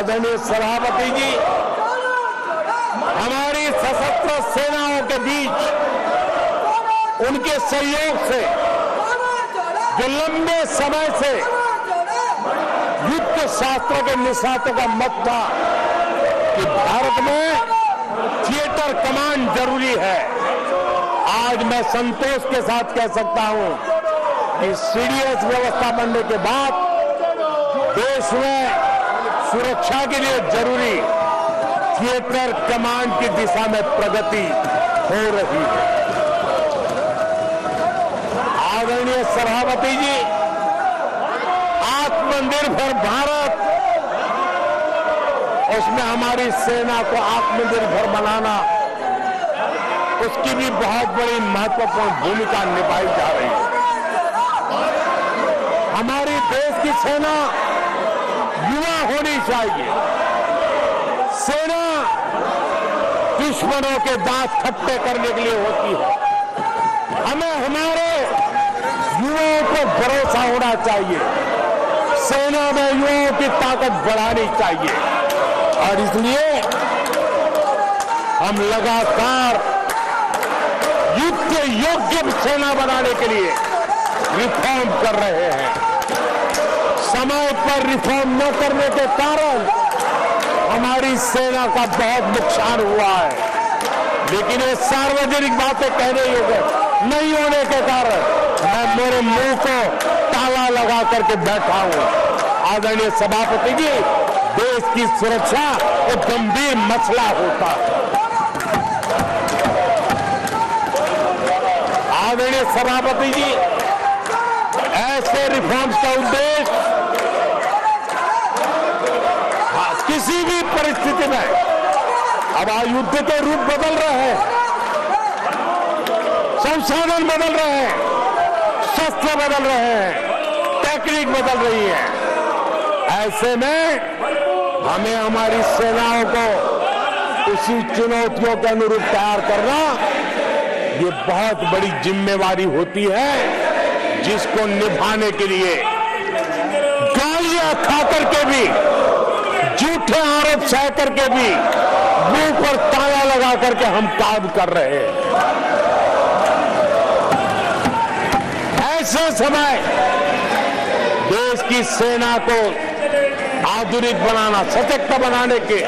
आदरणीय सभापति जी, हमारी सशस्त्र सेनाओं के बीच उनके सहयोग से जो लंबे समय से युद्ध शास्त्रों के निष्णातों का मत था कि भारत में थिएटर कमांड जरूरी है, आज मैं संतोष के साथ कह सकता हूं कि सीडीएस व्यवस्था बनने के बाद देश में सुरक्षा के लिए जरूरी थिएटर कमांड की दिशा में प्रगति हो रही है। आदरणीय सभापति जी, आत्मनिर्भर भारत, उसमें हमारी सेना को आत्मनिर्भर बनाना, उसकी भी बहुत बड़ी महत्वपूर्ण भूमिका निभाई जा रही है। हमारी देश की सेना युवा होनी चाहिए। सेना दुश्मनों के दांत खट्टे करने के लिए होती है। हमें हमारे युवाओं को भरोसा होना चाहिए। सेना में युवाओं की ताकत बढ़ानी चाहिए और इसलिए हम लगातार युद्ध योग्य सेना बनाने के लिए रिफॉर्म कर रहे हैं। समय पर रिफॉर्म न करने के कारण हमारी सेना का बहुत नुकसान हुआ है, लेकिन ये सार्वजनिक बातें कहने योग्य नहीं होने के कारण मैं मेरे मुंह को ताला लगा करके बैठा हूं। आदरणीय सभापति जी, देश की सुरक्षा एक गंभीर मसला होता है। आदरणीय सभापति जी, ऐसे रिफॉर्म्स का उद्देश्य किसी भी परिस्थिति में, अब युद्ध के रूप बदल रहे हैं, संसाधन बदल रहे हैं, शस्त्र बदल रहे हैं, टेक्निक बदल रही है, ऐसे में हमें हमारी सेनाओं को उसी चुनौतियों के अनुरूप तैयार करना, ये बहुत बड़ी जिम्मेवारी होती है, जिसको निभाने के लिए गालियां खा करके भी, झूठे आरोप सह करके भी, मुंह पर ताला लगा करके हम काम कर रहे हैं। ऐसे समय देश की सेना को आधुनिक बनाना, सशक्त बनाने के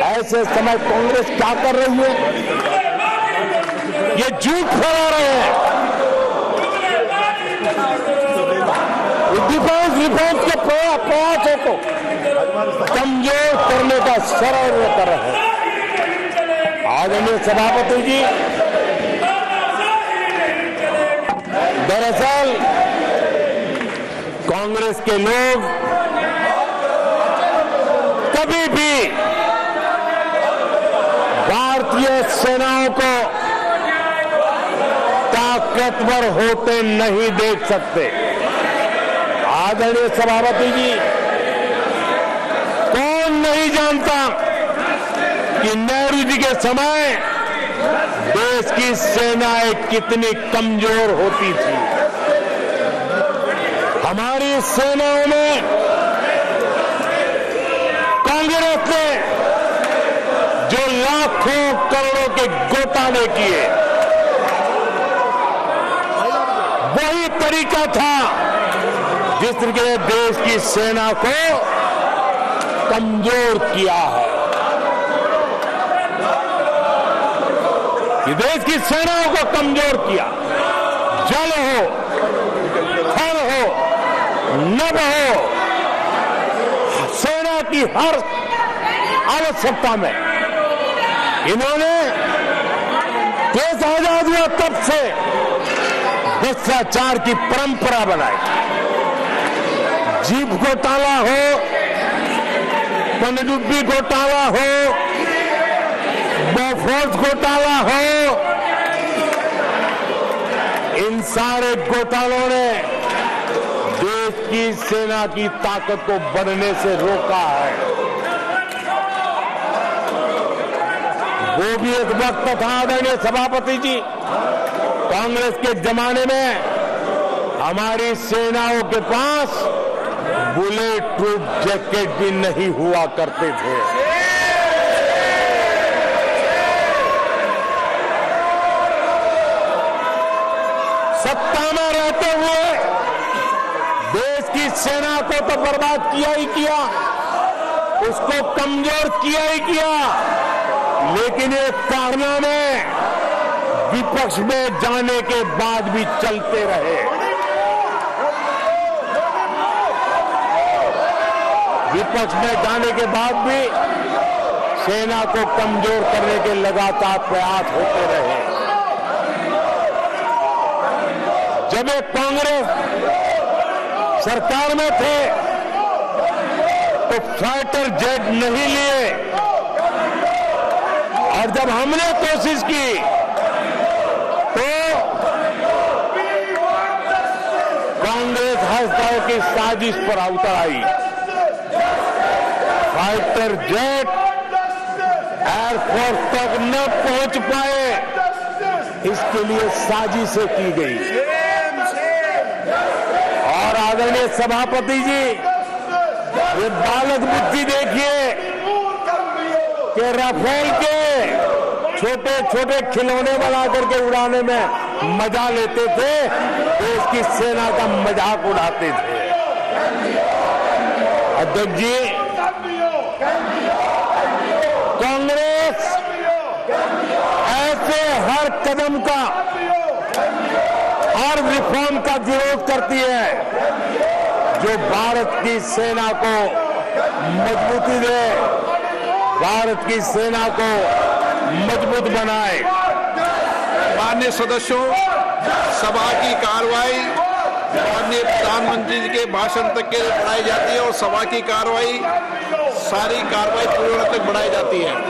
ऐसे समय कांग्रेस क्या कर रही है? ये झूठ फैला रहे हैं। रिफॉर्म्स के प्रयासों को कमजोर करने का षड्यंत्र कर रहे हैं। आदरणीय सभापति जी, दरअसल कांग्रेस के लोग कभी भी भारतीय सेनाओं को ताकतवर होते नहीं देख सकते। आदरणीय सभापति जी, कौन नहीं जानता कि नेहरू जी के समय देश की सेनाएं कितनी कमजोर होती थी। हमारी सेनाओं में कांग्रेस ने जो लाखों करोड़ों के घोटाले किए, वही तरीका था जिसने देश की सेना को कमजोर किया है। कि देश की सेनाओं को कमजोर किया। जल हो, थल हो, नभ हो, सेना की हर आवश्यकता में इन्होंने देश आजाद हुआ तब से भ्रष्टाचार की परंपरा बनाई। जीप घोटाला हो, पनडुब्बी घोटाला हो, बोफोर्स घोटाला हो, इन सारे घोटालों ने देश की सेना की ताकत को बढ़ने से रोका है। वो भी एक वक्त था आदरणीय सभापति जी, कांग्रेस के जमाने में हमारी सेनाओं के पास बुलेट प्रूफ जैकेट भी नहीं हुआ करते थे। सत्ता में रहते हुए देश की सेना को तो बर्बाद किया ही किया, उसको कमजोर किया ही किया, लेकिन ये कारनामे विपक्ष में जाने के बाद भी चलते रहे। विपक्ष में जाने के बाद भी सेना को कमजोर करने के लगातार प्रयास होते रहे। जब ये कांग्रेस सरकार में थे तो फाइटर जेट नहीं लिए, और जब हमने कोशिश की तो कांग्रेस हस्ताओं की साजिश पर उतर आई। फाइटर जेट एयरफोर्स तक न पहुंच पाए, इसके लिए साजिशें की गई। और आदरणीय सभापति जी, ये बालक बुद्धि देखिए कि राफेल के छोटे छोटे खिलौने बना करके उड़ाने में मजा लेते थे, देश की सेना का मजाक उड़ाते थे। अध्यक्ष जी, कांग्रेस ऐसे हर कदम का, हर रिफॉर्म का विरोध करती है जो भारत की सेना को मजबूती दे, भारत की सेना को मजबूत बनाए। माननीय सदस्यों, सभा की कार्रवाई माननीय प्रधानमंत्री जी के भाषण तक के बढ़ाई जाती है और सभा की कार्रवाई सारी कार्रवाई पूरी होने तक बढ़ाई जाती है।